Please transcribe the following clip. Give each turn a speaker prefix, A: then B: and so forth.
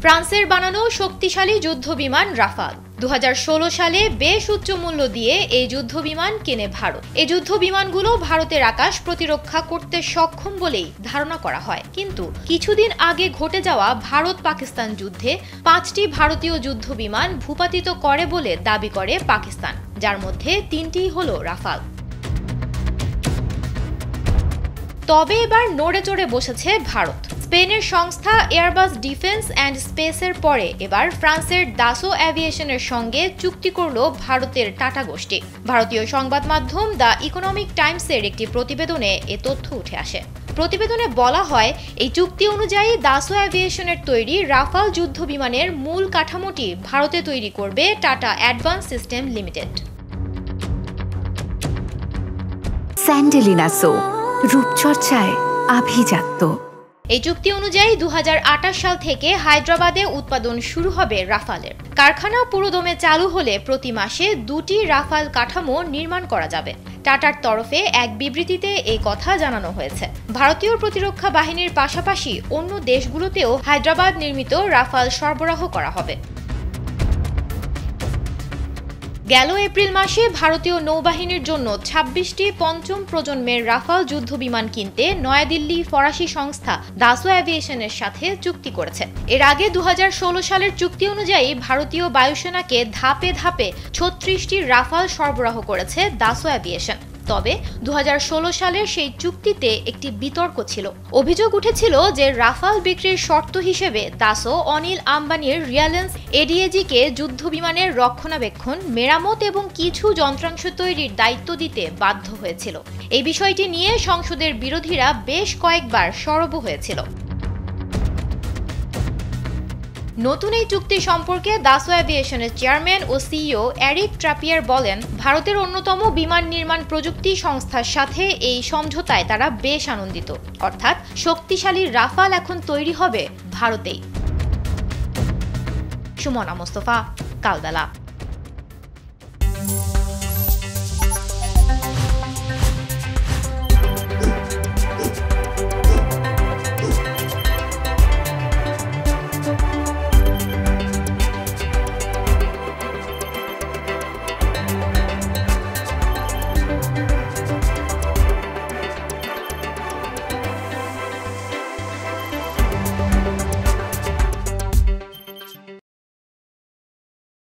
A: ফ্রান্সের বানানো শক্তিশালী যুদ্ধবিমান রাফাল 2016 সালে বেশ উচ্চ মূল্য দিয়ে এই যুদ্ধবিমান কেনে ভারত। এই যুদ্ধবিমানগুলো ভারতের আকাশ প্রতিরক্ষা করতে সক্ষম বলেই ধারণা করা হয়। কিন্তু কিছুদিন আগে ঘটে যাওয়া ভারত পাকিস্তান যুদ্ধে 5টি ভারতীয় যুদ্ধবিমান ভূপাতিত করে বলে দাবি করে পাকিস্তান, যার মধ্যে 3টি হলো রাফাল। তবে এবার নড়ে চড়ে বসেছে ভারত। স্পেনের সংস্থা এয়ারবাস ডিফেন্স অ্যান্ড স্পেসের পরে এবার ফ্রান্সের দাসো এভিয়েশনের সঙ্গে চুক্তি করল ভারতের টাটা গোষ্ঠী। ভারতীয় সংবাদ মাধ্যম দ্য ইকোনমিক টাইমসের একটি প্রতিবেদনে এ তথ্য উঠে আসে। প্রতিবেদনে বলা হয়, এই চুক্তি অনুযায়ী দাসো এভিয়েশনের তৈরি রাফাল যুদ্ধ বিমানের মূল কাঠামোটি ভারতে তৈরি করবে টাটা অ্যাডভান্স সিস্টেম লিমিটেড।
B: স্যান্ডেলিনা সো, রূপচর্চায় আভিজাত্য।
A: এই চুক্তি অনুযায়ী 2028 সাল থেকে হায়দ্রাবাদে উৎপাদন শুরু হবে রাফালের। কারখানা পুরোদমে চালু হলে প্রতি মাসে 2টি রাফাল কাঠামো নির্মাণ করা যাবে। টাটার তরফে এক বিবৃতিতে এই কথা জানানো হয়েছে। ভারতীয় প্রতিরক্ষা বাহিনীর পাশাপাশি অন্য দেশগুলোতেও হায়দ্রাবাদ নির্মিত রাফাল সরবরাহ করা হবে। গেল এপ্রিল মাসে ভারতীয় নৌবাহিনীর জন্য 26টি পঞ্চম প্রজন্মের রাফাল যুদ্ধবিমান কিনতে নয়াদিল্লি ফরাসি সংস্থা দাসো এভিয়েশনের সাথে চুক্তি করেছে। এর আগে 2016 সালের চুক্তি অনুযায়ী ভারতীয় বায়ুসেনাকে ধাপে ধাপে 36টি রাফাল সরবরাহ করেছে দাসো এভিয়েশন। তবে 2016 সালের সেই চুক্তিতে একটি বিতর্ক ছিল। অভিযোগ উঠেছিল যে রাফাল বিক্রির শর্ত হিসেবে দাসো অনিল আম্বানির রিলায়েন্স এডিএজিকে যুদ্ধবিমানের রক্ষণাবেক্ষণ, মেরামত এবং কিছু যন্ত্রাংশ তৈরির দায়িত্ব দিতে বাধ্য হয়েছিল। এই বিষয়টি নিয়ে সংসদের বিরোধীরা বেশ কয়েকবার সরব হয়েছিল। নতুন এই চুক্তি সম্পর্কে দাসো এভিয়েশনের চেয়ারম্যান ও সিইও এরিক ট্রাপিয়ার বলেন, ভারতের অন্যতম বিমান নির্মাণ প্রযুক্তি সংস্থার সাথে এই সমঝোতায় তারা বেশ আনন্দিত। অর্থাৎ শক্তিশালী রাফাল এখন তৈরি হবে ভারতেই। সুমনা মোস্তফা, কালবেলা।